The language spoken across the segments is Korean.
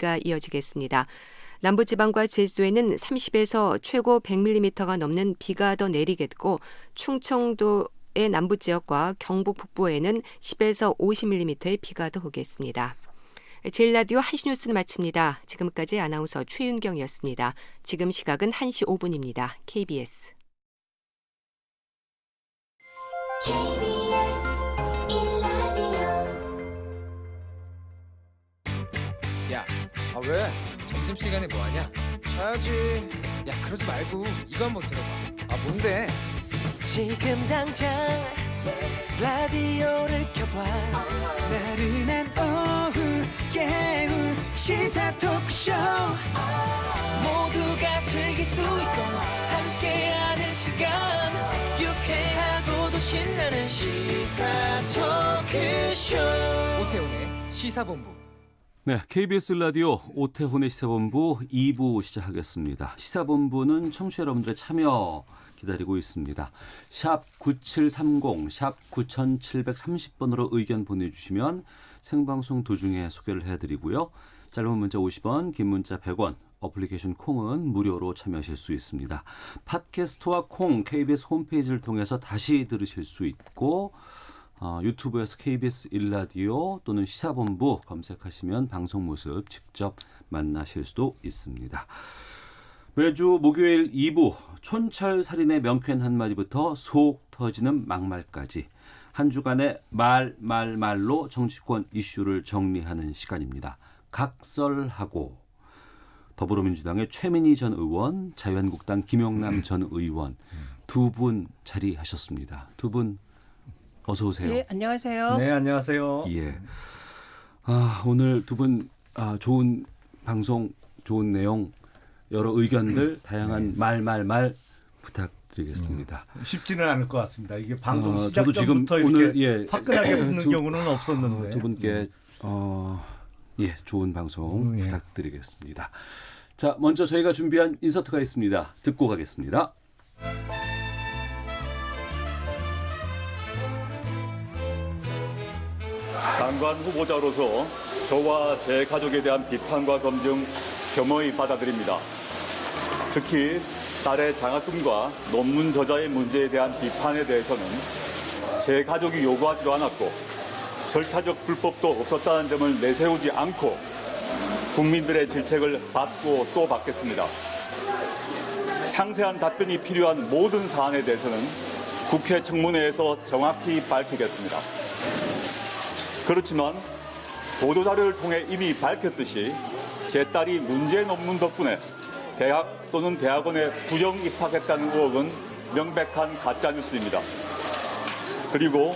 비가 이어지겠습니다. 남부지방과 제주도에는 30에서 최고 100mm가 넘는 비가 더 내리겠고 충청도의 남부지역과 경북 북부에는 10에서 50mm의 비가 더 오겠습니다. 제일라디오 1시 뉴스는 마칩니다. 지금까지 아나운서 최윤경이었습니다. 지금 시각은 1시 5분입니다. KBS. 야, 왜? 점심시간에 뭐하냐? 자야지. 야, 그러지 말고 이거 한번 들어봐. 뭔데? 지금 당장 라디오를 켜봐. 나른한 오후 깨울 시사 토크쇼. 모두가 즐길 수 있고 함께하는 시간. 유쾌하고도 신나는 시사 토크쇼. 오태훈의 시사본부. 네, KBS 라디오 오태훈의 시사본부 2부 시작하겠습니다. 시사본부는 청취자 여러분들의 참여 기다리고 있습니다. 샵 9730, 샵 9730번으로 의견 보내주시면 생방송 도중에 소개를 해드리고요. 짧은 문자 50원, 긴 문자 100원, 어플리케이션 콩은 무료로 참여하실 수 있습니다. 팟캐스트와 콩, KBS 홈페이지를 통해서 다시 들으실 수 있고 유튜브에서 KBS 1라디오 또는 시사본부 검색하시면 방송 모습 직접 만나실 수도 있습니다. 매주 목요일 2부 촌철살인의 명쾌한 한마디부터 속 터지는 막말까지 한 주간의 말로 정치권 이슈를 정리하는 시간입니다. 각설하고 더불어민주당의 최민희 전 의원, 자유한국당 김용남 전 의원 두 분 자리하셨습니다. 두 분 어서 오세요. 네, 안녕하세요. 네, 안녕하세요. 예. 오늘 두 분 좋은 방송, 좋은 내용, 여러 의견들, 다양한 말 부탁드리겠습니다. 쉽지는 않을 것 같습니다. 이게 방송 시작 저도 지금 전부터 이렇게 오늘 화끈하게 붙는 경우는 없었는데 두 분께 좋은 방송 부탁드리겠습니다. 자, 먼저 저희가 준비한 인서트가 있습니다. 듣고 가겠습니다. 장관 후보자로서 저와 제 가족에 대한 비판과 검증 겸허히 받아들입니다. 특히 딸의 장학금과 논문 저자의 문제에 대한 비판에 대해서는 제 가족이 요구하지도 않았고 절차적 불법도 없었다는 점을 내세우지 않고 국민들의 질책을 받고 또 받겠습니다. 상세한 답변이 필요한 모든 사안에 대해서는 국회 청문회에서 정확히 밝히겠습니다. 그렇지만 보도자료를 통해 이미 밝혔듯이 제 딸이 문제 논문 덕분에 대학 또는 대학원에 부정 입학했다는 의혹은 명백한 가짜뉴스입니다. 그리고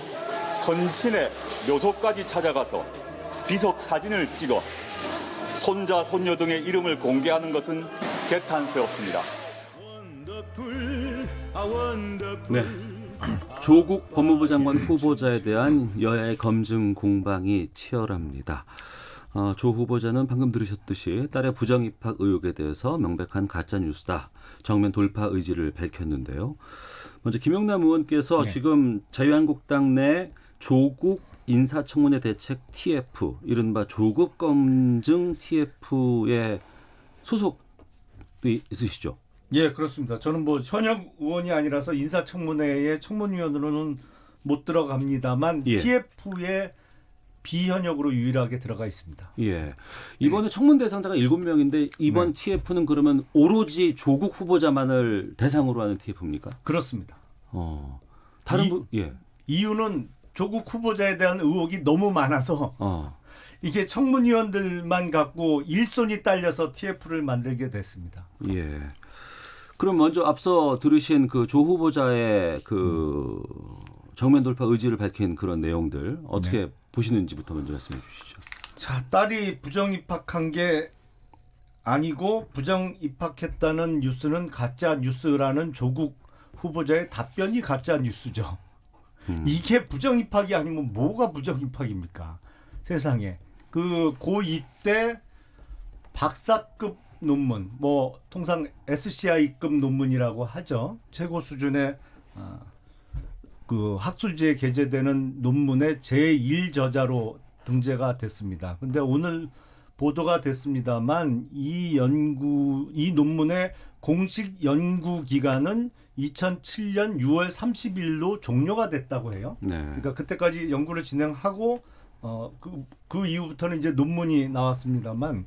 선친의 묘소까지 찾아가서 비석 사진을 찍어 손자, 손녀 등의 이름을 공개하는 것은 개탄스럽습니다. 네. 조국 법무부 장관 후보자에 대한 여야의 검증 공방이 치열합니다. 조 후보자는 방금 들으셨듯이 딸의 부정 입학 의혹에 대해서 명백한 가짜 뉴스다. 정면 돌파 의지를 밝혔는데요. 먼저 김용남 의원께서 지금 자유한국당 내 조국 인사청문회 대책 TF, 이른바 조국 검증 TF에 소속이 있으시죠? 예, 그렇습니다. 저는 현역 의원이 아니라서 인사청문회에 청문위원으로는 못 들어갑니다만 TF에 비현역으로 유일하게 들어가 있습니다. 예. 이번에 청문 대상자가 7명인데 이번 TF는 그러면 오로지 조국 후보자만을 대상으로 하는 TF입니까? 그렇습니다. 이유는 조국 후보자에 대한 의혹이 너무 많아서 이게 청문위원들만 갖고 일손이 딸려서 TF를 만들게 됐습니다. 예. 그럼 먼저 앞서 들으신 그 조 후보자의 그 정면 돌파 의지를 밝힌 그런 내용들 어떻게 보시는지부터 먼저 말씀해 주시죠. 자, 딸이 부정 입학한 게 아니고 부정 입학했다는 뉴스는 가짜 뉴스라는 조국 후보자의 답변이 가짜 뉴스죠. 이게 부정 입학이 아니면 뭐가 부정 입학입니까? 세상에. 그 고2 때 박사급 논문, 통상 SCI급 논문이라고 하죠. 최고 수준의 그 학술지에 게재되는 논문의 제1저자로 등재가 됐습니다. 근데 오늘 보도가 됐습니다만 이 논문의 공식 연구 기간은 2007년 6월 30일로 종료가 됐다고 해요. 네. 그러니까 그때까지 연구를 진행하고 그 이후부터는 이제 논문이 나왔습니다만,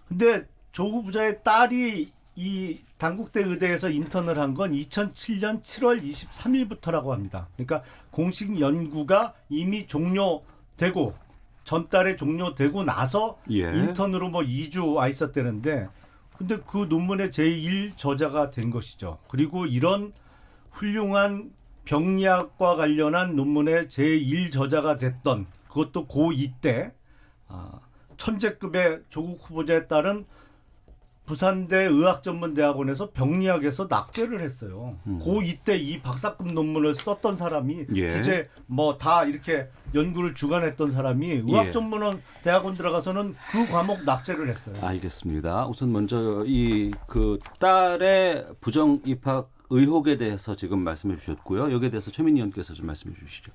근데 조국 부자의 딸이 이 단국대 의대에서 인턴을 한 건 2007년 7월 23일부터라고 합니다. 그러니까 공식 연구가 이미 종료되고 전달에 종료되고 나서 예. 인턴으로 뭐 2주 와 있었다는데, 근데 그 논문의 제1 저자가 된 것이죠. 그리고 이런 훌륭한 병리학과 관련한 논문의 제1 저자가 됐던, 그것도 고2 때 천재급의 조국 후보자에 따른 부산대 의학전문대학원에서 병리학에서 낙제를 했어요. 고2 때 이 박사급 논문을 썼던 사람이 예. 주제 뭐 다 이렇게 연구를 주관했던 사람이 의학전문원 대학원 들어가서는 그 과목 낙제를 했어요. 알겠습니다. 우선 먼저 이 그 딸의 부정 입학 의혹에 대해서 지금 말씀해 주셨고요. 여기에 대해서 최민희 의원께서 좀 말씀해 주시죠.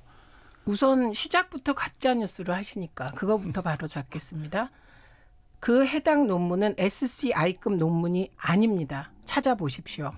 우선 시작부터 가짜 뉴스를 하시니까 그거부터 바로 잡겠습니다. 그 해당 논문은 SCI급 논문이 아닙니다. 찾아보십시오.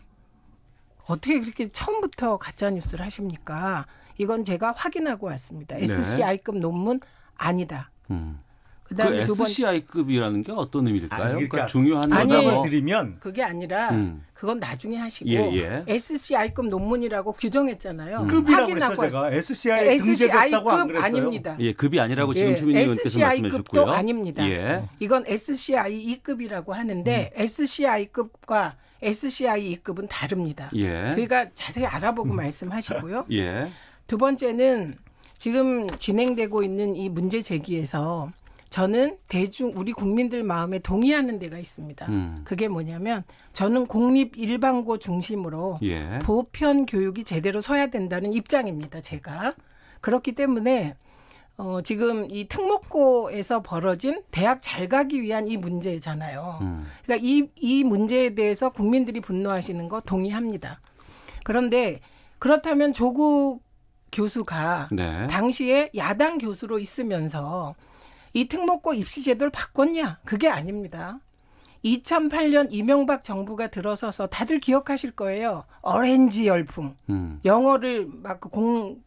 어떻게 그렇게 처음부터 가짜 뉴스를 하십니까? 이건 제가 확인하고 왔습니다. 네. SCI급 논문 아니다. 그 그다음에 두 번째 SCI급이라는 게 어떤 의미일까요? 아니, 그러니까 그러니까 중요한 아니에요. 설명을 거. 드리면 그게 아니라 그건 나중에 하시고 예. SCI급 논문이라고 규정했잖아요. 급이라고 했죠. 확인하고 제가 SCI 등재됐다고 안 SCI급 그랬어요. 아닙니다. 예, 급이 아니라고 지금 예, 최민희 의원께서 말씀해 SCI급도 주셨고요. 아닙니다. 예. 이건 SCI 2급이라고 하는데 SCI급과 SCI 2급은 다릅니다. 예. 그러니까 자세히 알아보고 말씀하시고요. 예. 두 번째는 지금 진행되고 있는 이 문제 제기에서 저는 우리 국민들 마음에 동의하는 데가 있습니다. 그게 뭐냐면 저는 공립 일반고 중심으로 예. 보편 교육이 제대로 서야 된다는 입장입니다. 제가. 그렇기 때문에 지금 이 특목고에서 벌어진 대학 잘 가기 위한 이 문제잖아요. 그러니까 이 문제에 대해서 국민들이 분노하시는 거 동의합니다. 그런데 그렇다면 조국 교수가 네. 당시에 야당 교수로 있으면서 이 특목고 입시 제도를 바꿨냐? 그게 아닙니다. 2008년 이명박 정부가 들어서서 다들 기억하실 거예요. 오렌지 열풍. 영어를 막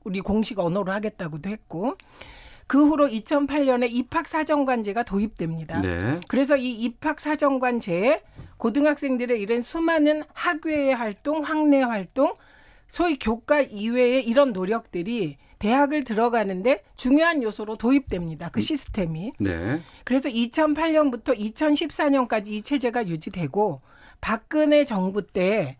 우리 공식 언어로 하겠다고도 했고, 그 후로 2008년에 입학사정관제가 도입됩니다. 네. 그래서 이 입학사정관제에 고등학생들의 이런 수많은 학외의 활동, 학내 활동, 소위 교과 이외의 이런 노력들이 대학을 들어가는데 중요한 요소로 도입됩니다. 그 시스템이. 네. 그래서 2008년부터 2014년까지 이 체제가 유지되고 박근혜 정부 때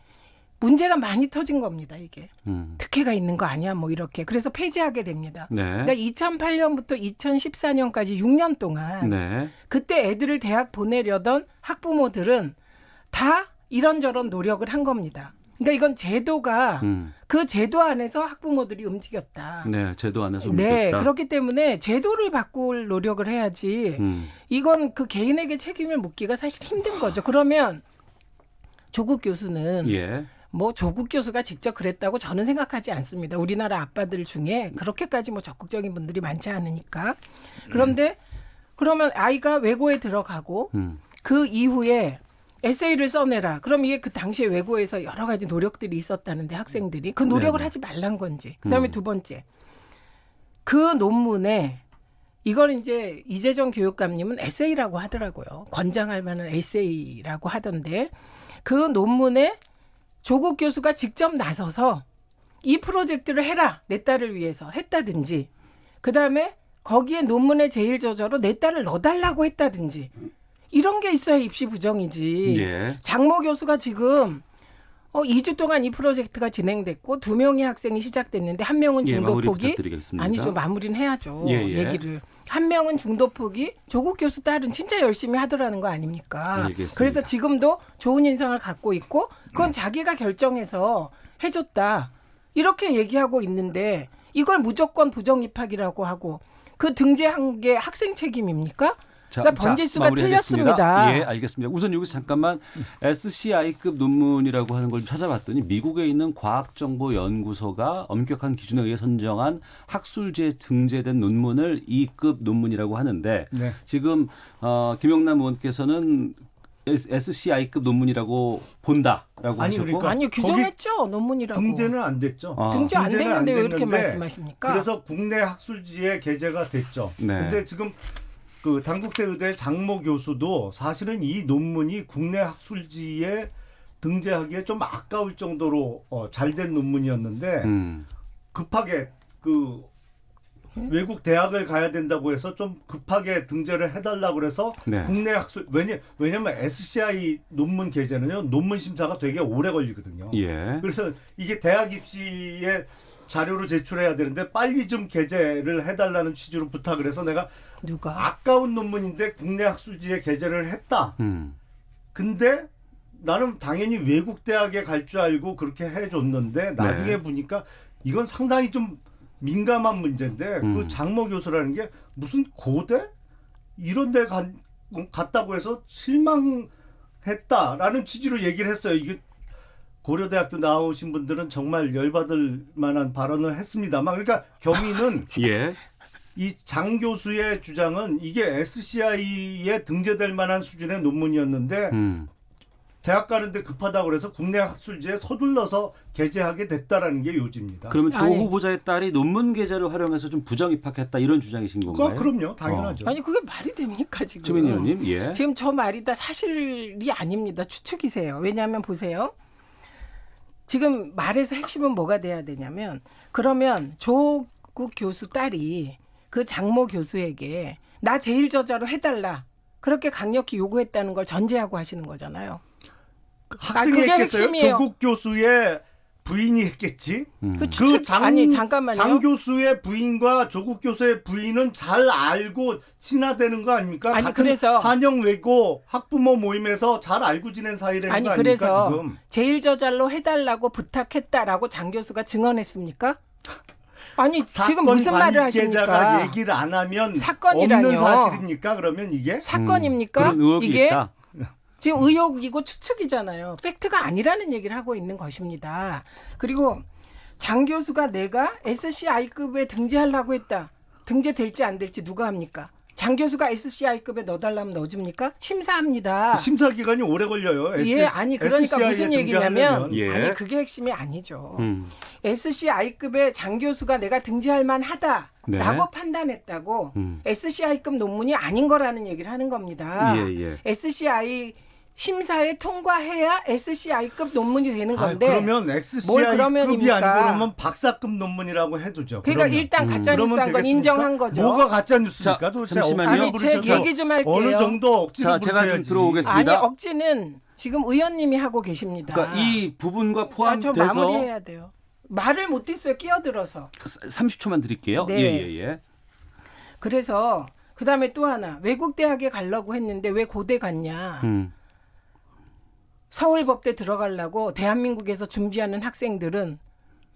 문제가 많이 터진 겁니다. 이게. 특혜가 있는 거 아니야 뭐 이렇게. 그래서 폐지하게 됩니다. 네. 그러니까 2008년부터 2014년까지 6년 동안 네. 그때 애들을 대학 보내려던 학부모들은 다 이런저런 노력을 한 겁니다. 그러니까 이건 제도가 그 제도 안에서 학부모들이 움직였다. 네, 제도 안에서 네, 움직였다. 그렇기 때문에 제도를 바꿀 노력을 해야지. 이건 그 개인에게 책임을 묻기가 사실 힘든 거죠. 그러면 조국 교수는 예. 뭐 조국 교수가 직접 그랬다고 저는 생각하지 않습니다. 우리나라 아빠들 중에 그렇게까지 뭐 적극적인 분들이 많지 않으니까. 그런데 그러면 아이가 외고에 들어가고 그 이후에 에세이를 써내라. 그럼 이게 그 당시에 외고에서 여러 가지 노력들이 있었다는데 학생들이 그 노력을 네네. 하지 말란 건지. 그다음에 두 번째. 그 논문에 이걸 이제 이재정 교육감님은 에세이라고 하더라고요. 권장할 만한 에세이라고 하던데 그 논문에 조국 교수가 직접 나서서 이 프로젝트를 해라. 내 딸을 위해서 했다든지 그다음에 거기에 논문의 제일 저자로 내 딸을 넣어달라고 했다든지 이런 게 있어야 입시 부정이지. 예. 장모 교수가 지금 2주 동안 이 프로젝트가 진행됐고 2명의 학생이 시작됐는데 한 명은 예, 중도 마무리 포기. 부탁드리겠습니다. 아니죠. 마무리는 해야죠. 예, 예. 얘기를. 한 명은 중도 포기. 조국 교수 딸은 진짜 열심히 하더라는 거 아닙니까? 알겠습니다. 그래서 지금도 좋은 인상을 갖고 있고 그건 자기가 결정해서 해줬다. 이렇게 얘기하고 있는데 이걸 무조건 부정 입학이라고 하고 그 등재한 게 학생 책임입니까? 자, 그러니까 번지수가 마무리하겠습니다. 틀렸습니다. 예, 알겠습니다. 우선 여기서 잠깐만 SCI급 논문이라고 하는 걸 좀 찾아봤더니 미국에 있는 과학정보연구소가 엄격한 기준에 의해 선정한 학술지에 등재된 논문을 2급 논문이라고 하는데 네. 지금 김영남 의원께서는 SCI급 논문이라고 본다라고 아니, 하셨고 그러니까 아니요, 규정했죠. 논문이라고. 등재는 안 됐죠. 등재 안 등재는 되는데 왜 그렇게 됐는데 말씀하십니까? 그래서 국내 학술지에 게재가 됐죠. 네. 근데 지금 그 단국대 의대 장모 교수도 사실은 이 논문이 국내 학술지에 등재하기에 좀 아까울 정도로 잘된 논문이었는데 급하게 그 외국 대학을 가야 된다고 해서 좀 급하게 등재를 해달라고 그래서 네. 국내 학술 왜냐면 SCI 논문 게재는요 논문 심사가 되게 오래 걸리거든요. 예. 그래서 이게 대학 입시에 자료를 제출해야 되는데 빨리 좀 게재를 해달라는 취지로 부탁을 해서 내가 누가? 아까운 논문인데 국내 학술지에 게재를 했다. 근데 나는 당연히 외국 대학에 갈 줄 알고 그렇게 해줬는데 나중에 네. 보니까 이건 상당히 좀 민감한 문제인데 그 장모 교수라는 게 무슨 고대 이런 데 갔다고 해서 실망했다라는 취지로 얘기를 했어요. 이게 고려대학교 나오신 분들은 정말 열받을 만한 발언을 했습니다만 그러니까 경위는 예. 이 장 교수의 주장은 이게 SCI에 등재될 만한 수준의 논문이었는데 대학 가는데 급하다고 그래서 국내 학술지에 서둘러서 게재하게 됐다라는 게 요지입니다. 그러면 조 아니. 후보자의 딸이 논문 게재를 활용해서 좀 부정 입학했다 이런 주장이신 건가요? 그럼요, 당연하죠. 아니 그게 말이 됩니까 지금? 최민희 의원님, 예. 지금 저 말이 다 사실이 아닙니다. 추측이세요. 왜냐하면 보세요. 지금 말에서 핵심은 뭐가 돼야 되냐면 그러면 조국 교수 딸이 그 장모 교수에게 나 제일 저자로 해달라. 그렇게 강력히 요구했다는 걸 전제하고 하시는 거잖아요. 학생이 그게 했겠어요? 핵심이에요. 조국 교수의 부인이 했겠지. 아니 잠깐만요. 장 교수의 부인과 조국 교수의 부인은 잘 알고 친화되는 거 아닙니까? 아니, 같은 그래서- 한영외고 학부모 모임에서 잘 알고 지낸 사이라는 아니 거 아닙니까 그래서 지금? 제일 저잘로 해달라고 부탁했다라고 장 교수가 증언했습니까? 아니 지금 무슨 말을 하십니까? 관계자가 얘기를 안 하면 사건이라뇨. 없는 사실입니까? 그러면 이게 사건입니까? 그런 의혹이 이게 있다. 지금 의혹이고 추측이잖아요. 팩트가 아니라는 얘기를 하고 있는 것입니다. 그리고 장 교수가 내가 SCI급에 등재하려고 했다. 등재될지 안 될지 누가 합니까? 장 교수가 SCI급에 넣어달라면 넣어줍니까? 심사합니다. 심사 기간이 오래 걸려요. 예, 아니 그러니까 SCI 에 무슨 얘기냐면 등재하려면. 예. 아니 그게 핵심이 아니죠. 음. SCI급의 장 교수가 내가 등재할 만하다라고 네. 판단했다고 SCI급 논문이 아닌 거라는 얘기를 하는 겁니다. 예, 예. SCI 심사에 통과해야 SCI급 논문이 되는 건데 그러면 뭘 SCI급이 그러면입니까? 아니고 그러면 박사급 논문이라고 해두죠. 그러니까 그러면. 일단 가짜 그러면 뉴스한 건 되겠습니까? 인정한 거죠. 뭐가 가짜 뉴스입니까? 자, 도대체 잠시만요. 억지로 아니, 제 부르셔서 얘기 좀 할게요. 어느 정도 억지로 자, 제가 좀 부르셔야지. 들어오겠습니다. 아니 억지는 지금 의원님이 하고 계십니다. 그러니까 이 부분과 저 포함돼서 마무리해야 돼요. 말을 못했어요. 끼어들어서. 30초만 드릴게요. 네. 예. 그래서 그다음에 또 하나 외국 대학에 가려고 했는데 왜 고대 갔냐. 서울법대 들어가려고 대한민국에서 준비하는 학생들은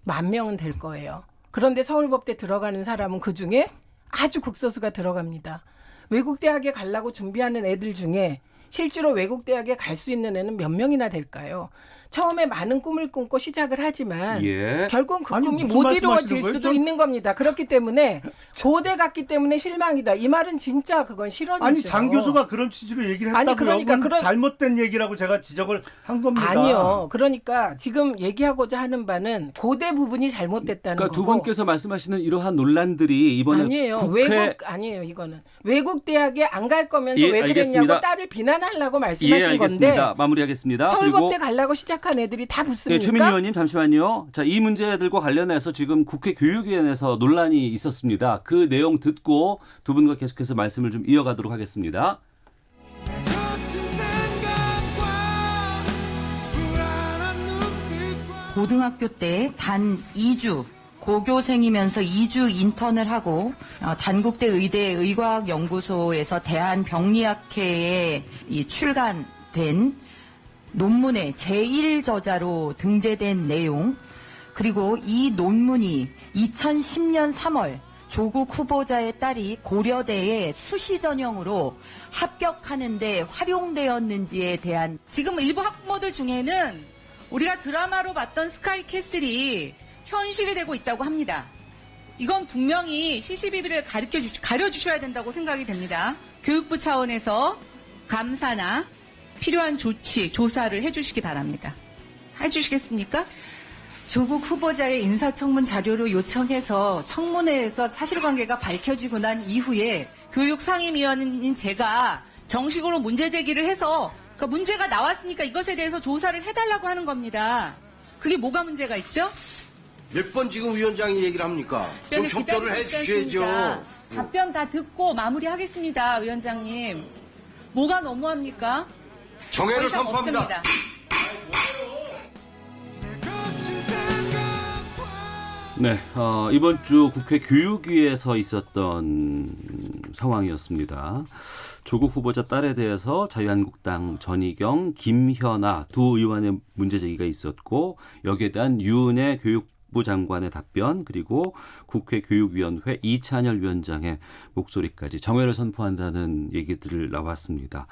10,000명은 될 거예요. 그런데 서울법대 들어가는 사람은 그중에 아주 극소수가 들어갑니다. 외국 대학에 가려고 준비하는 애들 중에 실제로 외국 대학에 갈 수 있는 애는 몇 명이나 될까요? 처음에 많은 꿈을 꿈고 시작을 하지만 예. 결국 그 아니, 꿈이 무슨 못 말씀하시는 이루어질 거예요? 수도 있는 겁니다. 그렇기 때문에 고대 갔기 때문에 실망이다. 이 말은 진짜 그건 실언이죠. 아니 장 교수가 그런 취지로 얘기를 했다고요. 아니, 그러니까 그건 잘못된 얘기라고 제가 지적을 한 겁니다. 아니요. 그러니까 지금 얘기하고자 하는 바는 고대 부분이 잘못됐다는 그러니까 두 거고. 분께서 말씀하시는 이러한 논란들이 이번에 아니에요. 국회 외국 아니에요. 이거는 외국 대학에 안 갈 거면서 예, 왜 알겠습니다. 그랬냐고 딸을 비난하려고 예, 말씀하신 알겠습니다. 건데 마무리하겠습니다. 서울법대 그리고 가려고 시작한 애들이 다 네, 붙습니까? 최민희 의원님 잠시만요. 자, 이 문제들과 관련해서 지금 국회 교육위원회에서 논란이 있었습니다. 그 내용 듣고 두 분과 계속해서 말씀을 좀 이어가도록 하겠습니다. 고등학교 때 단 2주 고교생이면서 2주 인턴을 하고 단국대 의대 의과학연구소에서 대한병리학회에 출간된 논문의 제1저자로 등재된 내용, 그리고 이 논문이 2010년 3월 조국 후보자의 딸이 고려대에 수시 전형으로 합격하는데 활용되었는지에 대한 지금 일부 학부모들 중에는 우리가 드라마로 봤던 스카이캐슬이 현실이 되고 있다고 합니다. 이건 분명히 CCTV를 가려주셔야 된다고 생각이 됩니다. 교육부 차원에서 감사나 필요한 조치, 조사를 해주시기 바랍니다. 해주시겠습니까? 조국 후보자의 인사청문 자료를 요청해서 청문회에서 사실관계가 밝혀지고 난 이후에 교육상임위원인 제가 정식으로 문제 제기를 해서 그 문제가 나왔으니까 이것에 대해서 조사를 해달라고 하는 겁니다. 그게 뭐가 문제가 있죠? 몇 번 지금 위원장이 얘기를 합니까? 좀 협조를 해주셔야죠. 답변 다 듣고 마무리하겠습니다, 위원장님. 뭐가 너무합니까? 정회를 더 이상 선포합니다. 없습니다. 네, 이번 주 국회 교육위에서 있었던 상황이었습니다. 조국 후보자 딸에 대해서 자유한국당 전희경, 김현아 두 의원의 문제 제기가 있었고 여기에 대한 유은혜 교육부 장관의 답변 그리고 국회 교육위원회 이찬열 위원장의 목소리까지 정회를 선포한다는 얘기들을 나왔습니다.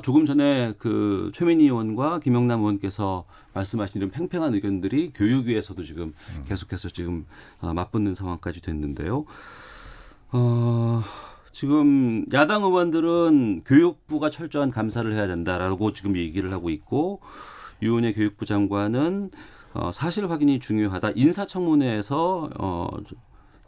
조금 전에 그 최민희 의원과 김영남 의원께서 말씀하신 이런 팽팽한 의견들이 교육위에서도 지금 계속해서 지금 맞붙는 상황까지 됐는데요. 지금 야당 의원들은 교육부가 철저한 감사를 해야 된다라고 지금 얘기를 하고 있고 유은혜 교육부 장관은 사실 확인이 중요하다. 인사청문회에서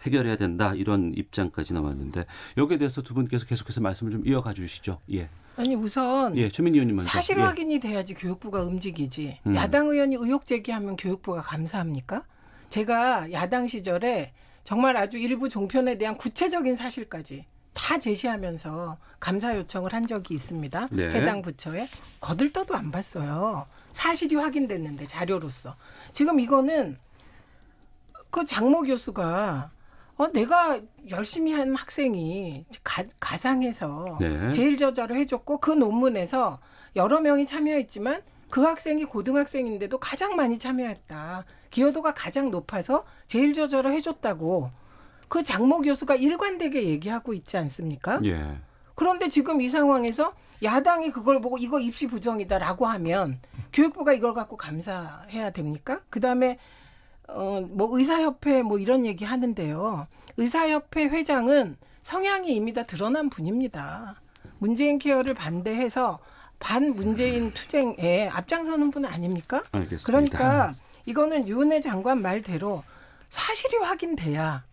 해결해야 된다. 이런 입장까지 나왔는데 여기에 대해서 두 분께서 계속해서 말씀을 좀 이어가 주시죠. 예. 아니 우선 최민희 의원님 먼저. 사실 예. 확인이 돼야지 교육부가 움직이지. 야당 의원이 의혹 제기하면 교육부가 감사합니까? 제가 야당 시절에 정말 아주 일부 종편에 대한 구체적인 사실까지 다 제시하면서 감사 요청을 한 적이 있습니다. 네. 해당 부처에 거들떠도 안 봤어요. 사실이 확인됐는데 자료로서. 지금 이거는 그 장모 교수가 내가 열심히 한 학생이 가상해서 네. 제일 저자로 해줬고 그 논문에서 여러 명이 참여했지만 그 학생이 고등학생인데도 가장 많이 참여했다. 기여도가 가장 높아서 제일 저자로 해줬다고 그 장모 교수가 일관되게 얘기하고 있지 않습니까? 예. 그런데 지금 이 상황에서 야당이 그걸 보고 이거 입시 부정이다라고 하면 교육부가 이걸 갖고 감사해야 됩니까? 그다음에 뭐 의사협회 뭐 이런 얘기 하는데요. 의사협회 회장은 성향이 이미 다 드러난 분입니다. 문재인 케어를 반대해서 반문재인 투쟁에 앞장서는 분 아닙니까? 알겠습니다. 그러니까 이거는 유은혜 장관 말대로 사실이 확인돼야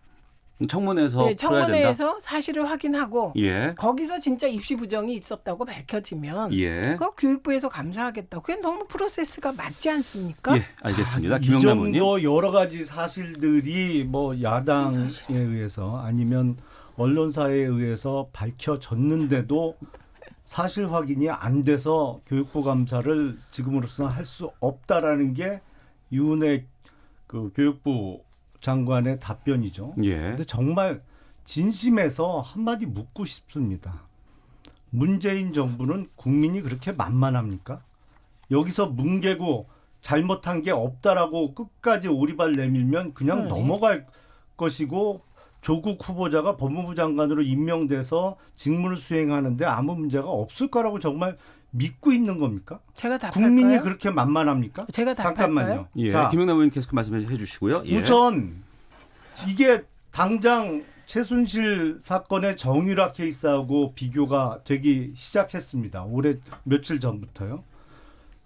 청문회에서 네, 풀어야 된다. 청문회에서 사실을 확인하고 예. 거기서 진짜 입시 부정이 있었다고 밝혀지면 예. 그 교육부에서 감사하겠다. 그게 너무 프로세스가 맞지 않습니까? 예, 알겠습니다. 이 김영남 의원님. 정도 여러 가지 사실들이 뭐 야당에 의해서 아니면 언론사에 의해서 밝혀졌는데도 사실 확인이 안 돼서 교육부 감사를 지금으로서는 할 수 없다라는 게 유은혜 그 교육부 장관의 답변이죠. 예. 근데 정말 진심에서 한마디 묻고 싶습니다. 문재인 정부는 국민이 그렇게 만만합니까? 여기서 뭉개고 잘못한 게 없다라고 끝까지 오리발 내밀면 그냥 넘어갈 것이고 조국 후보자가 법무부 장관으로 임명돼서 직무를 수행하는데 아무 문제가 없을 거라고 정말 믿고 있는 겁니까? 제가 답할까요? 국민이 그렇게 만만합니까? 제가 답할까요? 잠깐만요. 예. 자, 김영남 의원님 계속 말씀해 주시고요. 예. 우선 이게 당장 최순실 사건의 정유라 케이스하고 비교가 되기 시작했습니다. 올해 며칠 전부터요.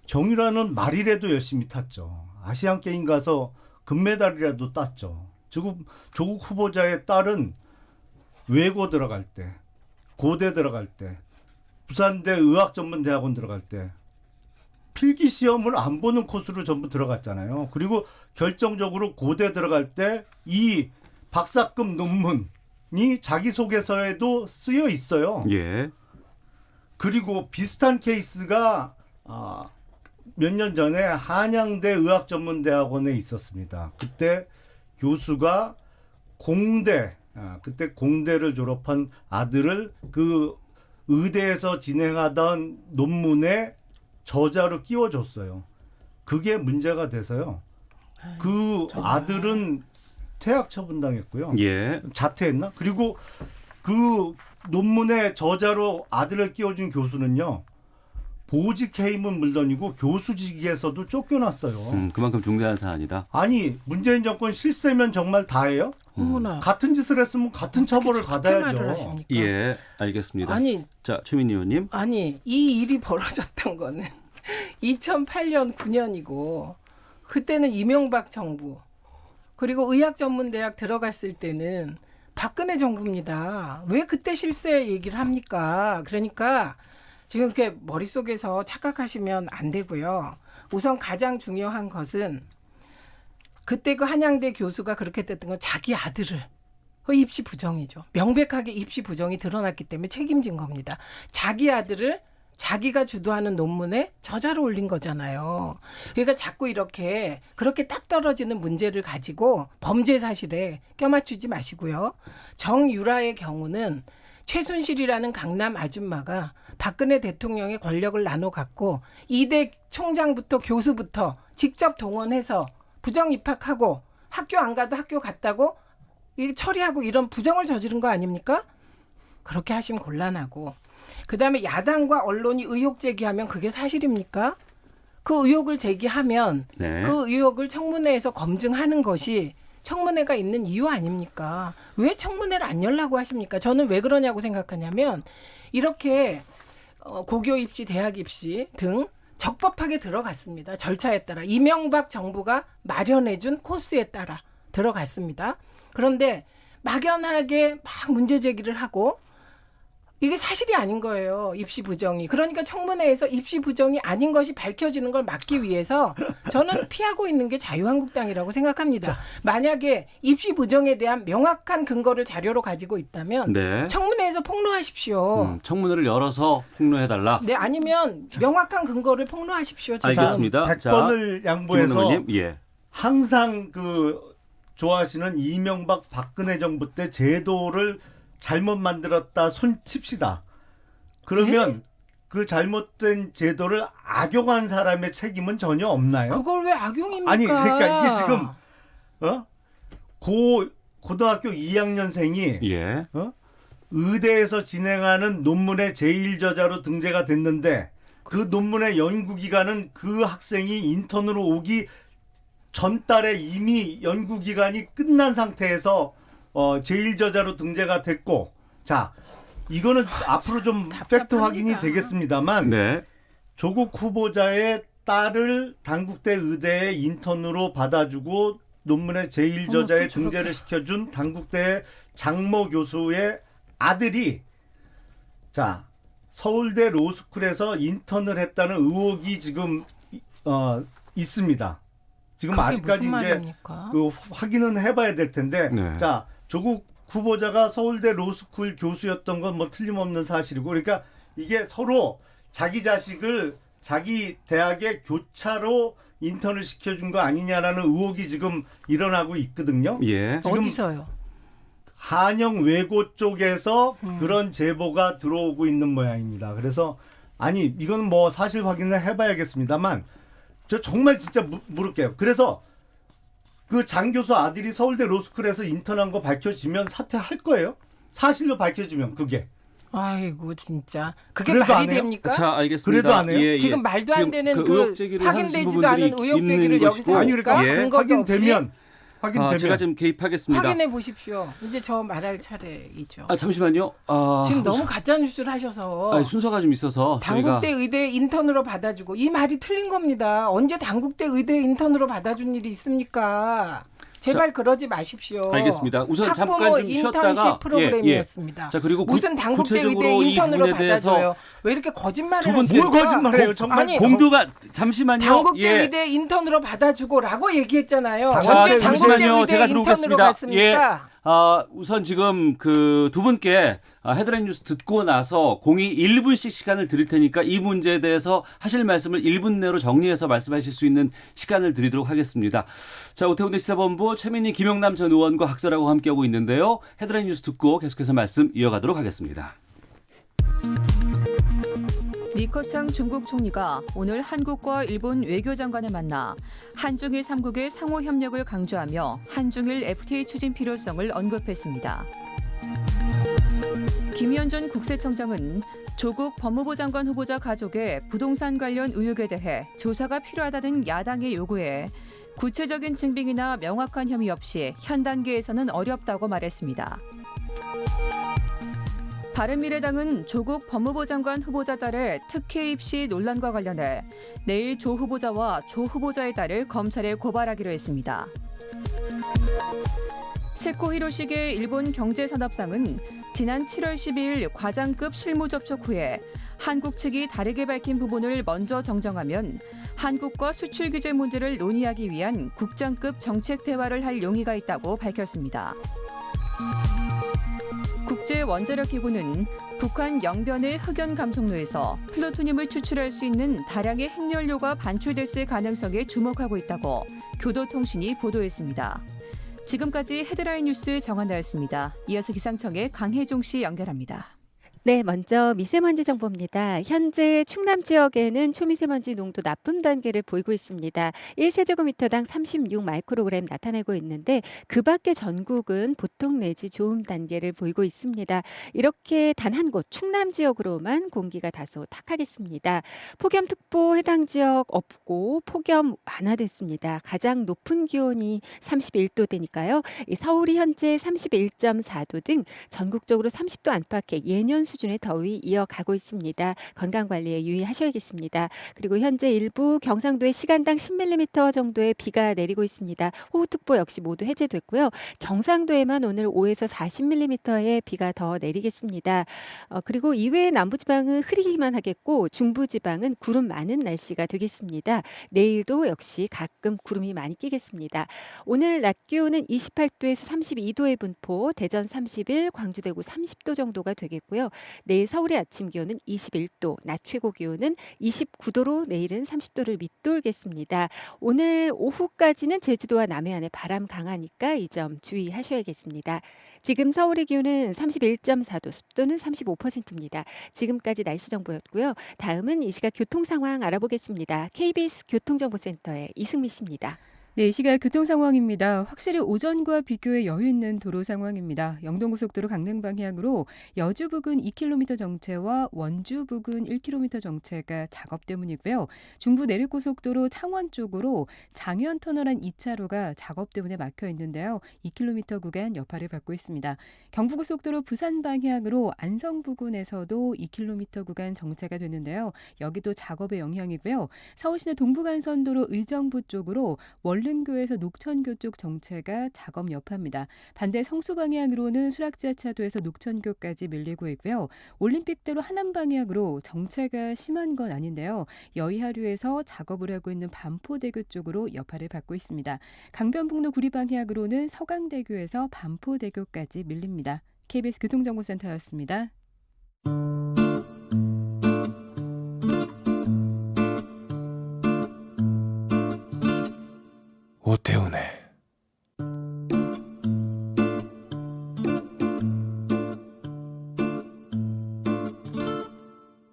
정유라는 말이라도 열심히 탔죠. 아시안 게임 가서 금메달이라도 땄죠. 조국 후보자의 딸은 외고 들어갈 때, 고대 들어갈 때, 부산대 의학전문대학원 들어갈 때 필기 시험을 안 보는 코스로 전부 들어갔잖아요. 그리고 결정적으로 고대 들어갈 때 이 박사급 논문이 자기소개서에도 쓰여 있어요. 예. 그리고 비슷한 케이스가 몇 년 전에 한양대 의학전문대학원에 있었습니다. 그때 교수가 그때 공대를 졸업한 아들을 그 의대에서 진행하던 논문에 저자로 끼워줬어요. 그게 문제가 돼서요. 그 아들은 퇴학 처분당했고요. 예. 자퇴했나? 그리고 그 논문의 저자로 아들을 끼워준 교수는요. 보직 해임은 물론이고 교수직에서도 쫓겨났어요. 그만큼 중대한 사안이다. 아니 문재인 정권 실세면 정말 다예요? 어머나. 같은 짓을 했으면 같은 처벌을 어떻게 말을 받아야죠. 하십니까? 예, 알겠습니다. 아니, 자, 최민희 의원님. 아니 이 일이 벌어졌던 거는 2008년 9년이고 그때는 이명박 정부 그리고 의학전문대학 들어갔을 때는 박근혜 정부입니다. 왜 그때 실세 얘기를 합니까? 그러니까 지금 이렇게 머릿속에서 착각하시면 안 되고요. 우선 가장 중요한 것은 그때 그 한양대 교수가 그렇게 됐던 건 자기 아들을 입시 부정이죠. 명백하게 입시 부정이 드러났기 때문에 책임진 겁니다. 자기 아들을 자기가 주도하는 논문에 저자로 올린 거잖아요. 그러니까 자꾸 이렇게 그렇게 딱 떨어지는 문제를 가지고 범죄 사실에 껴맞추지 마시고요. 정유라의 경우는 최순실이라는 강남 아줌마가 박근혜 대통령의 권력을 나눠 갖고 이대 총장부터 교수부터 직접 동원해서 부정 입학하고 학교 안 가도 학교 갔다고 처리하고 이런 부정을 저지른 거 아닙니까? 그렇게 하시면 곤란하고 그다음에 야당과 언론이 의혹 제기하면 그게 사실입니까? 그 의혹을 제기하면 네. 그 의혹을 청문회에서 검증하는 것이 청문회가 있는 이유 아닙니까? 왜 청문회를 안 열라고 하십니까? 저는 왜 그러냐고 생각하냐면 이렇게 고교 입시, 대학 입시 등 적법하게 들어갔습니다. 절차에 따라 이명박 정부가 마련해준 코스에 따라 들어갔습니다. 그런데 막연하게 막 문제 제기를 하고 이게 사실이 아닌 거예요. 입시 부정이. 그러니까 청문회에서 입시 부정이 아닌 것이 밝혀지는 걸 막기 위해서 저는 피하고 있는 게 자유한국당이라고 생각합니다. 만약에 입시 부정에 대한 명확한 근거를 자료로 가지고 있다면 네. 청문회에서 폭로하십시오. 청문회를 열어서 폭로해달라. 네, 아니면 명확한 근거를 폭로하십시오. 지금. 알겠습니다. 100번을 양보해서 김은호님, 예. 항상 그 좋아하시는 이명박 박근혜 정부 때 제도를 잘못 만들었다 손칩시다. 그러면 그 잘못된 제도를 악용한 사람의 책임은 전혀 없나요? 그걸 왜 악용입니까? 아니 그러니까 이게 지금 고등학교 2학년생이 예. 의대에서 진행하는 논문의 제1저자로 등재가 됐는데 그 논문의 연구기간은 그 학생이 인턴으로 오기 전달에 이미 연구기간이 끝난 상태에서 제1저자로 등재가 됐고 자 이거는 앞으로 좀 팩트 확인이 되겠습니다만 네. 조국 후보자의 딸을 단국대 의대에 인턴으로 받아주고 논문의 제1저자에 등재를 시켜준 단국대 장모 교수의 아들이 자 서울대 로스쿨에서 인턴을 했다는 의혹이 지금 있습니다. 지금 아직까지 이제 그 확인은 해봐야 될 텐데 네. 자 조국 후보자가 서울대 로스쿨 교수였던 건 뭐 틀림없는 사실이고 그러니까 이게 서로 자기 자식을 자기 대학의 교차로 인턴을 시켜준 거 아니냐라는 의혹이 지금 일어나고 있거든요. 예. 지금 어디서요? 한영 외고 쪽에서 그런 제보가 들어오고 있는 모양입니다. 그래서 아니 이건 뭐 사실 확인을 해봐야겠습니다만 저 정말 진짜 물을게요. 그래서 그 장 교수 아들이 서울대 로스쿨에서 인턴한 거 밝혀지면 사퇴할 거예요? 사실로 밝혀지면 그게. 아이고 진짜 그게 그래도 말이 안 해요? 됩니까? 자, 알겠습니다. 그래도 안 해요? 예, 지금 말도 안 되는 지금 그 의혹 제기를 하신 확인되지도 않은 분들이 의혹 있는 제기를 것이고. 여기서 아니 그러니까 예. 근거도 확인되면 제가 지금 개입하겠습니다. 확인해 보십시오. 이제 저 말할 차례이죠. 잠시만요. 지금 너무 가짜 뉴스를 하셔서 순서가 좀 있어서 단국대 의대 인턴으로 받아주고 이 말이 틀린 겁니다. 언제 단국대 의대 인턴으로 받아준 일이 있습니까? 제발 그러지 마십시오. 알겠습니다. 우선 학부모 잠깐 좀 인턴십 쉬었다가 프로그램이었습니다. 자 그리고 무슨 단국대 의대 구체적으로 이 인턴으로 부분에 대해서 받아줘요? 왜 이렇게 거짓말을 두 분 하십니까? 뭘 거짓말해요? 정말 아니, 공도가 잠시만요. 단국대 예. 의대 인턴으로 받아주고라고 얘기했잖아요. 자, 언제 단국대 잠시만요. 의대 제가 인턴으로 들어오겠습니다. 갔습니까? 우선 지금 그 두 분께 헤드라인 뉴스 듣고 나서 공이 1분씩 시간을 드릴 테니까 이 문제에 대해서 하실 말씀을 1분 내로 정리해서 말씀하실 수 있는 시간을 드리도록 하겠습니다. 자, 오태훈의 시사본부 최민희 김영남 전 의원과 학설하고 함께하고 있는데요. 헤드라인 뉴스 듣고 계속해서 말씀 이어가도록 하겠습니다. 리커창 중국 총리가 오늘 한국과 일본 외교장관을 만나 한중일 3국의 상호 협력을 강조하며 한중일 FTA 추진 필요성을 언급했습니다. 김희연 전 국세청장은 조국 법무부 장관 후보자 가족의 부동산 관련 의혹에 대해 조사가 필요하다는 야당의 요구에 구체적인 증빙이나 명확한 혐의 없이 현 단계에서는 어렵다고 말했습니다. 바른미래당은 조국 법무부 장관 후보자 딸의 특혜 입시 논란과 관련해 내일 조 후보자와 조 후보자의 딸을 검찰에 고발하기로 했습니다. 세코 히로시게 일본 경제산업상은 지난 7월 12일 과장급 실무 접촉 후에 한국 측이 다르게 밝힌 부분을 먼저 정정하면 한국과 수출 규제 문제를 논의하기 위한 국장급 정책 대화를 할 용의가 있다고 밝혔습니다. 국제원자력기구는 북한 영변의 흑연 감속로에서 플루토늄을 추출할 수 있는 다량의 핵연료가 반출됐을 가능성에 주목하고 있다고 교도통신이 보도했습니다. 지금까지 헤드라인 뉴스 정한나였습니다. 이어서 기상청의 강혜종 씨 연결합니다. 네, 먼저 미세먼지 정보입니다. 현재 충남 지역에는 초미세먼지 농도 나쁨 단계를 보이고 있습니다. 1세제곱미터당 36 마이크로그램 나타내고 있는데 그 밖에 전국은 보통 내지 좋음 단계를 보이고 있습니다. 이렇게 단 한 곳 충남 지역으로만 공기가 다소 탁하겠습니다. 폭염특보 해당 지역 없고 폭염 완화됐습니다. 가장 높은 기온이 31도대니까요. 서울이 현재 31.4도 등 전국적으로 30도 안팎의 예년 수준의 더위 이어가고 있습니다. 건강관리에 유의하셔야겠습니다. 그리고 현재 일부 경상도에 시간당 10mm 정도의 비가 내리고 있습니다. 호우특보 역시 모두 해제됐고요. 경상도에만 오늘 5에서 40mm의 비가 더 내리겠습니다. 그리고 이외의 남부지방은 흐리기만 하겠고 중부지방은 구름 많은 날씨가 되겠습니다. 내일도 역시 가끔 구름이 많이 끼겠습니다. 오늘 낮 기온은 28도에서 32도의 분포, 대전 31, 광주 대구 30도 정도가 되겠고요. 내일 서울의 아침 기온은 21도, 낮 최고 기온은 29도로 내일은 30도를 밑돌겠습니다. 오늘 오후까지는 제주도와 남해안에 바람 강하니까 이 점 주의하셔야겠습니다. 지금 서울의 기온은 31.4도, 습도는 35%입니다. 지금까지 날씨 정보였고요. 다음은 이 시각 교통 상황 알아보겠습니다. KBS 교통정보센터의 이승미 씨입니다. 네, 이 시각 교통 상황입니다. 확실히 오전과 비교해 여유 있는 도로 상황입니다. 영동고속도로 강릉 방향으로 여주 부근 2km 정체와 원주 부근 1km 정체가 작업 때문이고요. 중부 내륙고속도로 창원 쪽으로 장현 터널 안 2차로가 작업 때문에 막혀 있는데요. 2km 구간 여파를 받고 있습니다. 경부고속도로 부산 방향으로 안성 부근에서도 2km 구간 정체가 되는데요. 여기도 작업의 영향이고요. 서울시내 동부간선도로 의정부 쪽으로 원릉교에서 녹천교 쪽 정체가 작업 여파입니다. 반대 성수 방향으로는 수락지하차도에서 녹천교까지 밀리고 있고요. 올림픽대로 하남 방향으로 정체가 심한 건 아닌데요. 여의하류에서 작업을 하고 있는 반포대교 쪽으로 여파를 받고 있습니다. 강변북로 구리 방향으로는 서강대교에서 반포대교까지 밀립니다. KBS 교통정보센터였습니다. 오태훈의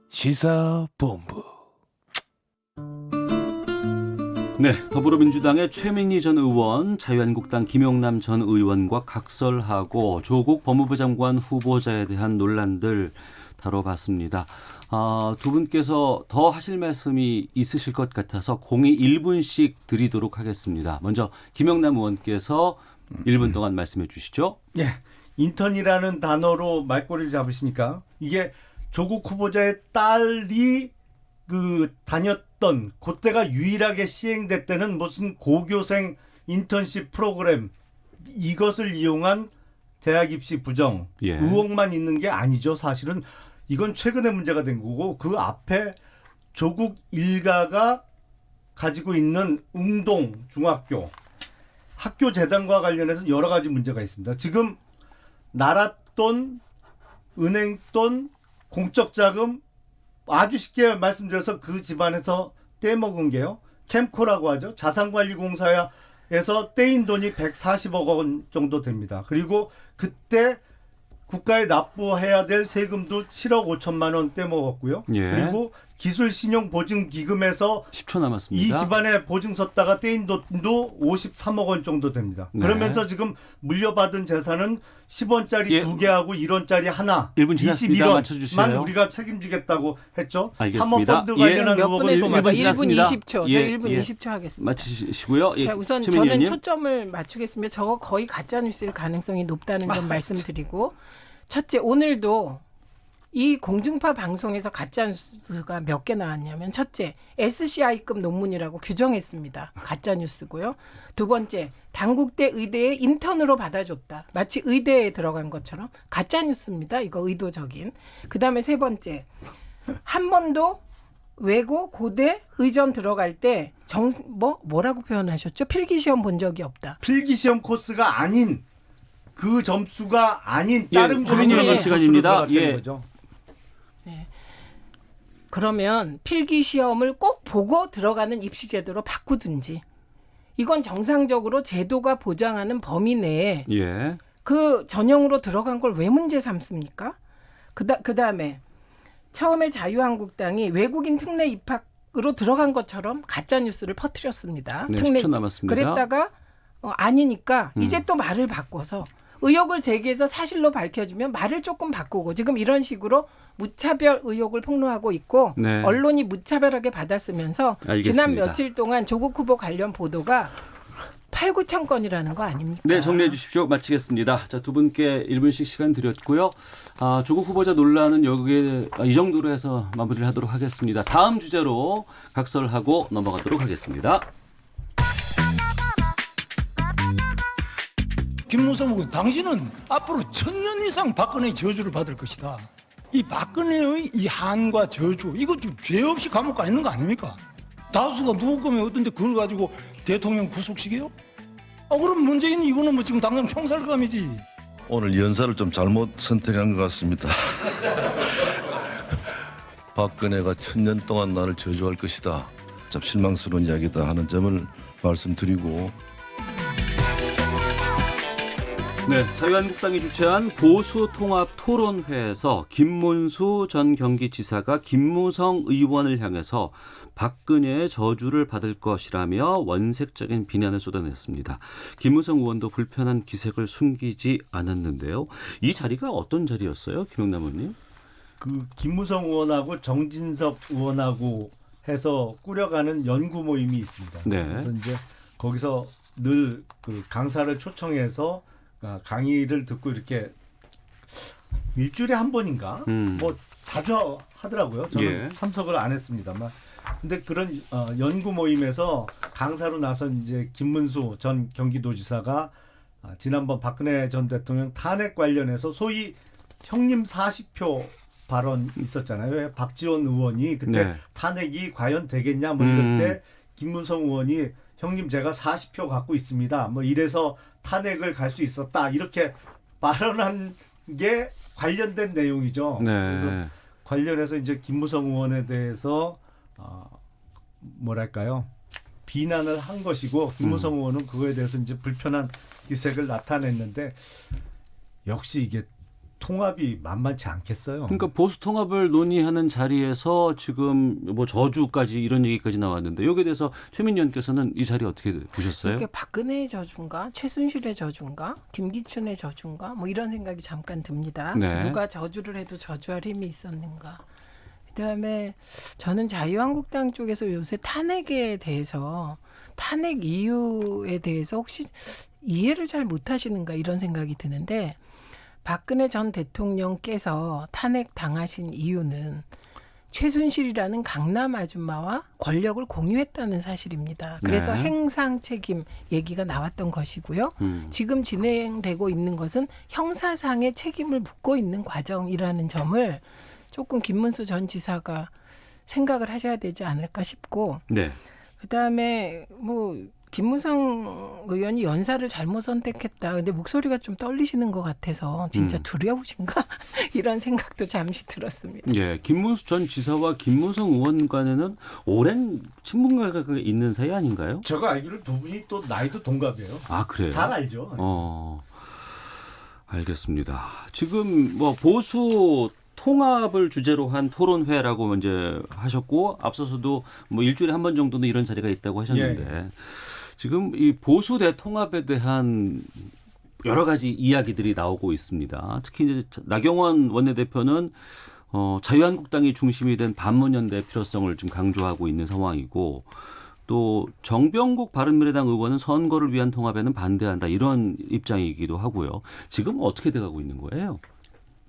시사본부. 네, 더불어민주당의 최민희 전 의원, 자유한국당 김용남 전 의원과 각설하고 조국 법무부 장관 후보자에 대한 논란들 다뤄봤습니다. 두 분께서 더 하실 말씀이 있으실 것 같아서 공의 1분씩 드리도록 하겠습니다. 먼저 김용남 의원께서 1분 동안 말씀해 주시죠. 예, 인턴이라는 단어로 말꼬리를 잡으시니까 이게 조국 후보자의 딸이 다녔던 그때가 유일하게 시행됐다는 무슨 고교생 인턴십 프로그램, 이것을 이용한 대학 입시 부정 의혹만 있는 게 아니죠. 사실은 이건 최근에 문제가 된 거고, 그 앞에 조국 일가가 가지고 있는 웅동 중학교 학교 재단과 관련해서 여러 가지 문제가 있습니다. 지금 나랏돈, 은행돈, 공적 자금, 아주 쉽게 말씀드려서 그 집안에서 떼먹은 게요, 캠코라고 하죠. 자산관리공사에서 떼인 돈이 140억 원 정도 됩니다. 그리고 그때 국가에 납부해야 될 세금도 7억 5천만 원 떼먹었고요. 그리고 기술신용보증기금에서 10초 남았습니다. 이 집안에 보증 섰다가 떼인 돈도 53억 원 정도 됩니다. 네. 그러면서 지금 물려받은 재산은 10원짜리 예. 2개하고 1원짜리 하나, 1분 지났습니다. 21원만 맞춰주세요. 우리가 책임지겠다고 했죠. 알겠습니다. 사모펀드 예. 관련한 몇 의혹은 분에 좀 1분 지났습니다. 20초. 저 예, 1분 예. 20초 하겠습니다. 마치시고요. 예, 자, 우선 최민희 저는 의원님. 초점을 맞추겠습니다. 저거 거의 가짜 뉴스일 가능성이 높다는 점 말씀드리고, 첫째, 오늘도 이 공중파 방송에서 가짜 뉴스가 몇 개 나왔냐면, 첫째, SCI급 논문이라고 규정했습니다. 가짜 뉴스고요. 두 번째, 단국대 의대에 인턴으로 받아줬다. 마치 의대에 들어간 것처럼 가짜 뉴스입니다. 이거 의도적인. 그다음에 세 번째, 한 번도 외고 고대 의전 들어갈 때 뭐라고 표현하셨죠? 필기시험 본 적이 없다. 필기시험 코스가 아닌 그 점수가 아닌 예, 다른 최민희 의원 시간입니다. 예. 거죠. 그러면 필기시험을 꼭 보고 들어가는 입시제도로 바꾸든지, 이건 정상적으로 제도가 보장하는 범위 내에 예. 그 전형으로 들어간 걸 왜 문제 삼습니까? 그다음에 처음에 자유한국당이 외국인 특례 입학으로 들어간 것처럼 가짜 뉴스를 퍼뜨렸습니다. 네, 10초 남았습니다. 그랬다가 아니니까 이제 또 말을 바꿔서 의혹을 제기해서 사실로 밝혀지면 말을 조금 바꾸고, 지금 이런 식으로 무차별 의혹을 폭로하고 있고, 네. 언론이 무차별하게 받아쓰면서 알겠습니다. 지난 며칠 동안 조국 후보 관련 보도가 8, 9천 건이라는 거 아닙니까? 네, 정리해 주십시오. 마치겠습니다. 자, 두 분께 1분씩 시간 드렸고요. 조국 후보자 논란은 여기에 이 정도로 해서 마무리를 하도록 하겠습니다. 다음 주제로 각설하고 넘어가도록 하겠습니다. 김무성 후보, 당신은 앞으로 1000년 이상 박근혜의 저주를 받을 것이다. 이 박근혜의 이 한과 저주, 이거 좀 죄 없이 감옥 가 있는 거 아닙니까? 다수가 누구 거면 어떤데 그걸 가지고 대통령 구속시켜요? 그럼 문재인 이거는 뭐 지금 당장 총살감이지. 오늘 연사를 좀 잘못 선택한 것 같습니다. 박근혜가 1000년 동안 나를 저주할 것이다. 참 실망스러운 이야기다 하는 점을 말씀드리고, 네, 자유한국당이 주최한 보수통합토론회에서 김문수 전 경기지사가 김무성 의원을 향해서 박근혜의 저주를 받을 것이라며 원색적인 비난을 쏟아냈습니다. 김무성 의원도 불편한 기색을 숨기지 않았는데요. 이 자리가 어떤 자리였어요, 김영남 의원님? 그 김무성 의원하고 정진석 의원하고 해서 꾸려가는 연구 모임이 있습니다. 네. 그래서 이제 거기서 늘 그 강사를 초청해서 강의를 듣고 이렇게 일주일에 한 번인가 뭐 자주 하더라고요. 저는 예. 참석을 안 했습니다만. 근데 그런 연구 모임에서 강사로 나선 이제 김문수 전 경기도지사가 지난번 박근혜 전 대통령 탄핵 관련해서 소위 형님 40표 발언 있었잖아요. 박지원 의원이 그때 네. 탄핵이 과연 되겠냐 뭐 이럴 때 김무성 의원이 형님 제가 40표 갖고 있습니다. 뭐 이래서 탄핵을 갈 수 있었다. 이렇게 발언한 게 관련된 내용이죠. 네. 그래서 관련해서 이제 김무성 의원에 대해서 뭐랄까요? 비난을 한 것이고 김무성 의원은 그거에 대해서 이제 불편한 기색을 나타냈는데 역시 이게 통합이 만만치 않겠어요. 그러니까 보수 통합을 논의하는 자리에서 지금 뭐 저주까지 이런 얘기까지 나왔는데 여기에 대해서 최민희 의원께서는 이 자리 어떻게 보셨어요? 이게 박근혜의 저주인가, 최순실의 저주인가, 김기춘의 저주인가, 뭐 이런 생각이 잠깐 듭니다. 네. 누가 저주를 해도 저주할 힘이 있었는가. 그다음에 저는 자유한국당 쪽에서 요새 탄핵에 대해서, 탄핵 이유에 대해서 혹시 이해를 잘 못하시는가 이런 생각이 드는데, 박근혜 전 대통령께서 탄핵 당하신 이유는 최순실이라는 강남 아줌마와 권력을 공유했다는 사실입니다. 그래서 네. 행상 책임 얘기가 나왔던 것이고요. 지금 진행되고 있는 것은 형사상의 책임을 묻고 있는 과정이라는 점을 조금 김문수 전 지사가 생각을 하셔야 되지 않을까 싶고, 네. 그다음에 뭐 김무성 의원이 연사를 잘못 선택했다. 근데 목소리가 좀 떨리시는 것 같아서 진짜 두려우신가? 이런 생각도 잠시 들었습니다. 예, 김문수 전 지사와 김무성 의원 간에는 오랜 친분관계가 있는 사이 아닌가요? 제가 알기로 두 분이 또 나이도 동갑이에요. 아, 그래요? 잘 알죠. 알겠습니다. 지금 뭐 보수 통합을 주제로 한 토론회라고 먼저 하셨고 앞서서도 뭐 일주일에 한 번 정도는 이런 자리가 있다고 하셨는데 지금 이 보수 대통합에 대한 여러 가지 이야기들이 나오고 있습니다. 특히 이제 나경원 원내대표는 자유한국당이 중심이 된 반문연대의 필요성을 지금 강조하고 있는 상황이고 또 정병국 바른미래당 의원은 선거를 위한 통합에는 반대한다 이런 입장이기도 하고요. 지금 어떻게 돼가고 있는 거예요?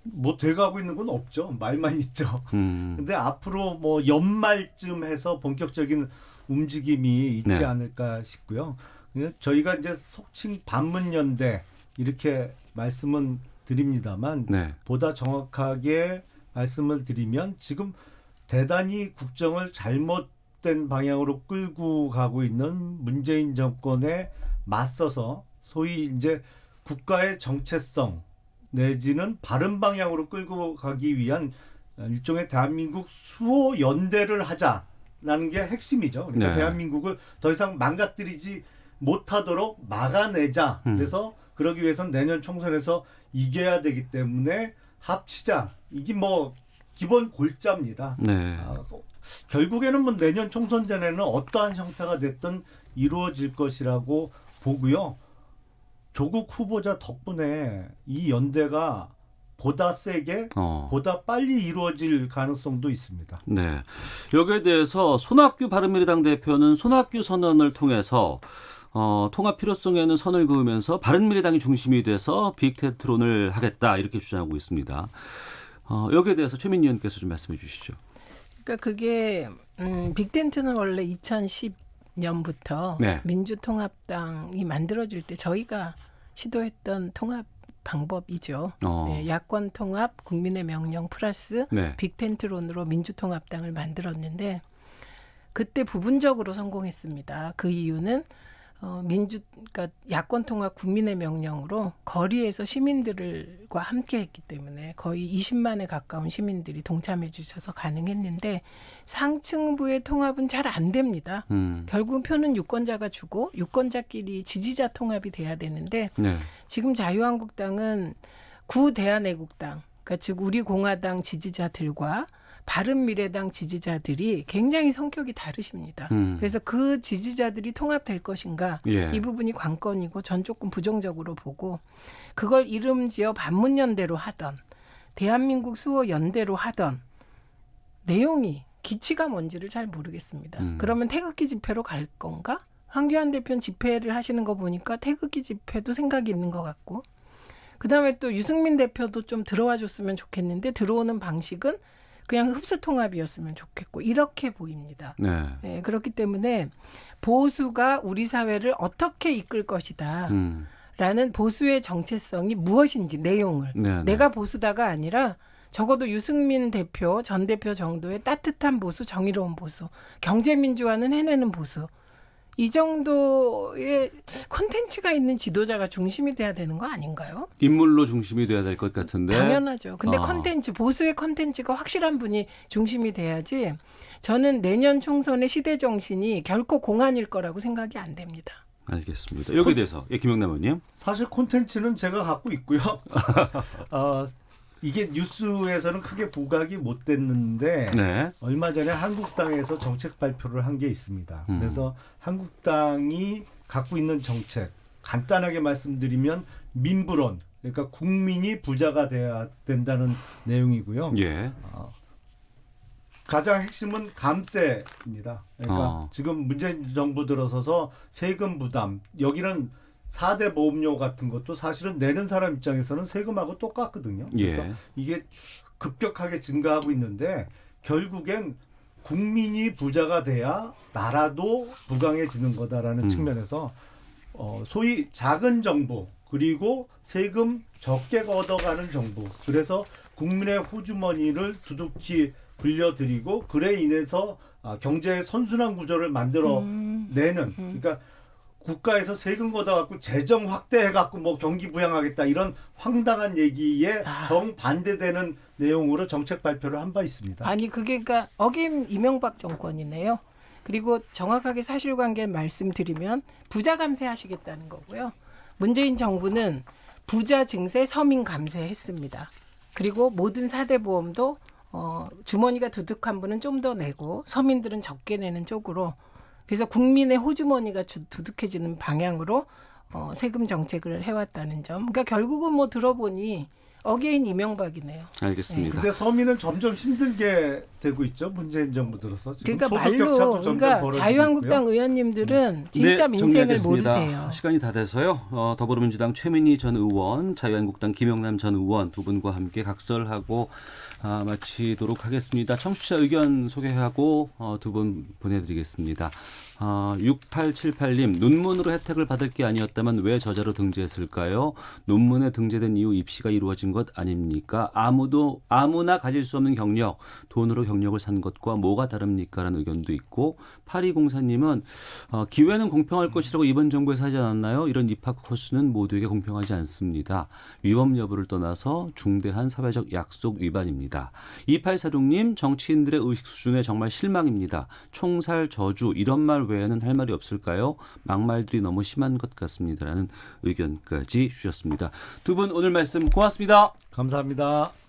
뭐 돼가고 있는 건 없죠. 말만 있죠. 근데 앞으로 뭐 연말쯤 해서 본격적인 움직임이 있지 네. 않을까 싶고요. 저희가 이제 속칭 반문연대 이렇게 말씀은 드립니다만 네. 보다 정확하게 말씀을 드리면 지금 대단히 국정을 잘못된 방향으로 끌고 가고 있는 문재인 정권에 맞서서 소위 이제 국가의 정체성 내지는 바른 방향으로 끌고 가기 위한 일종의 대한민국 수호 연대를 하자라는 게 핵심이죠. 그러니까 네. 대한민국을 더 이상 망가뜨리지 못하도록 막아내자. 그래서 그러기 위해서는 내년 총선에서 이겨야 되기 때문에 합치자. 이게 뭐 기본 골자입니다. 네. 결국에는 뭐 내년 총선 전에는 어떠한 형태가 됐든 이루어질 것이라고 보고요. 조국 후보자 덕분에 이 연대가 보다 세게 보다 빨리 이루어질 가능성도 있습니다. 네. 여기에 대해서 손학규 바른미래당 대표는 손학규 선언을 통해서 통합 필요성에는 선을 그으면서 바른미래당이 중심이 돼서 빅텐트론을 하겠다 이렇게 주장하고 있습니다. 여기에 대해서 최민희 의원께서 좀 말씀해 주시죠. 그러니까 그게 빅텐트는 원래 2010년부터 네. 민주통합당이 만들어질 때 저희가 시도했던 통합 방법이죠. 네, 야권 통합, 국민의 명령 플러스 네. 빅텐트론으로 민주통합당을 만들었는데 그때 부분적으로 성공했습니다. 그 이유는 그러니까 야권 통합 국민의 명령으로 거리에서 시민들과 함께했기 때문에 거의 20만에 가까운 시민들이 동참해 주셔서 가능했는데 상층부의 통합은 잘 안 됩니다. 결국 표는 유권자가 주고 유권자끼리 지지자 통합이 돼야 되는데 네. 지금 자유한국당은 구대한애국당, 그러니까 즉 우리 공화당 지지자들과 바른미래당 지지자들이 굉장히 성격이 다르십니다. 그래서 그 지지자들이 통합될 것인가 예. 이 부분이 관건이고 전 조금 부정적으로 보고 그걸 이름지어 반문연대로 하던 대한민국 수호 연대로 하던 내용이 기치가 뭔지를 잘 모르겠습니다. 그러면 태극기 집회로 갈 건가? 황교안 대표는 집회를 하시는 거 보니까 태극기 집회도 생각이 있는 것 같고 그다음에 또 유승민 대표도 좀 들어와 줬으면 좋겠는데 들어오는 방식은 그냥 흡수 통합이었으면 좋겠고 이렇게 보입니다. 네. 네, 그렇기 때문에 보수가 우리 사회를 어떻게 이끌 것이다 라는 보수의 정체성이 무엇인지 내용을 네, 내가 보수다가 아니라 적어도 유승민 대표, 전 대표 정도의 따뜻한 보수, 정의로운 보수, 경제민주화는 해내는 보수 이 정도의 콘텐츠가 있는 지도자가 중심이 돼야 되는 거 아닌가요? 인물로 중심이 돼야 될 것 같은데. 당연하죠. 근데 콘텐츠, 보수의 콘텐츠가 확실한 분이 중심이 돼야지 저는 내년 총선의 시대 정신이 결코 공안일 거라고 생각이 안 됩니다. 알겠습니다. 여기에 대해서 김영남 의원님. 사실 콘텐츠는 제가 갖고 있고요. 이게 뉴스에서는 크게 부각이 못 됐는데 네. 얼마 전에 한국당에서 정책 발표를 한 게 있습니다. 그래서 한국당이 갖고 있는 정책 간단하게 말씀드리면 민부론 그러니까 국민이 부자가 돼야 된다는 내용이고요. 예. 가장 핵심은 감세입니다. 그러니까 지금 문재인 정부 들어서서 세금 부담 여기는 4대 보험료 같은 것도 사실은 내는 사람 입장에서는 세금하고 똑같거든요. 그래서 이게 급격하게 증가하고 있는데 결국엔 국민이 부자가 돼야 나라도 부강해지는 거다라는 측면에서 소위 작은 정부 그리고 세금 적게 걷어가는 정부 그래서 국민의 호주머니를 두둑히 불려드리고 그래 인해서 경제의 선순환 구조를 만들어내는 그러니까 국가에서 세금 걷어갖고 재정 확대해갖고 뭐 경기 부양하겠다 이런 황당한 얘기에 정반대되는 내용으로 정책 발표를 한 바 있습니다. 아니 그게 그러니까 어김 이명박 정권이네요. 그리고 정확하게 사실관계 말씀드리면 부자 감세하시겠다는 거고요. 문재인 정부는 부자 증세 서민 감세했습니다. 그리고 모든 4대 보험도 주머니가 두둑한 분은 좀 더 내고 서민들은 적게 내는 쪽으로 그래서 국민의 호주머니가 두둑해지는 방향으로 세금 정책을 해왔다는 점. 그러니까 결국은 뭐 들어보니 어게인 이명박이네요. 알겠습니다. 근데 서민은 점점 힘들게 되고 있죠. 문재인 정부 들어서. 지금 그러니까 소득 말로 격차도 점점 그러니까 벌어지고 자유한국당 있고요. 의원님들은 진짜 민생을 정리하겠습니다. 모르세요. 시간이 다 돼서요. 더불어민주당 최민희 전 의원, 자유한국당 김영남 전 의원 두 분과 함께 각설하고 마치도록 하겠습니다. 청취자 의견 소개하고 두 분 보내드리겠습니다. 6878님, 논문으로 혜택을 받을 게 아니었다면 왜 저자로 등재했을까요? 논문에 등재된 이후 입시가 이루어진 것 아닙니까? 아무나 가질 수 없는 경력, 돈으로 경력을 산 것과 뭐가 다릅니까? 라는 의견도 있고 8204님은 기회는 공평할 것이라고 이번 정부에서 하지 않았나요? 이런 입학 코스는 모두에게 공평하지 않습니다. 위법 여부를 떠나서 중대한 사회적 약속 위반입니다. 2846님, 정치인들의 의식 수준에 정말 실망입니다. 총살, 저주 이런 말 외에는 할 말이 없을까요? 막말들이 너무 심한 것 같습니다. 라는 의견까지 주셨습니다. 두 분 오늘 말씀 고맙습니다. 감사합니다.